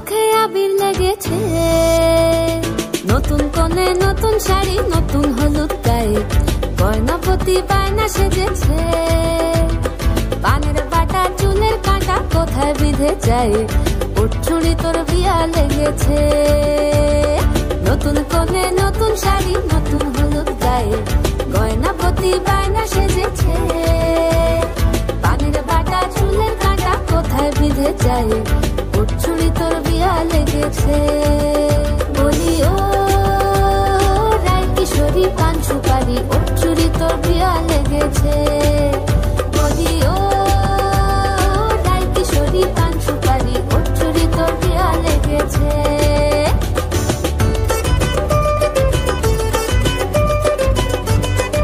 চোখে আবির লেগেছে, নতুন কোণে নতুন শাড়ি, নতুন হলুদ গায়ে গয়নাপতি বায়না সেজেছে। পানের বাটা চুলের কাঁটা কোথায় বিঁধে যায়, ওর চুড়ি তোর বিয়া লেগেছে। নতুন কোণে নতুন শাড়ি, নতুন হলুদ গায়ে গয়নাপতি বায়না সেজেছে। পানের বাটা চুলের কাঁটা কোথায় বিঁধে যায়, ওর চুড়ি তোর বিয়া লেগেছে। বলি ও রায় কিশোরী পান সুপারি, ওর চুড়ি তোর বিয়া লেগেছে। বলি ও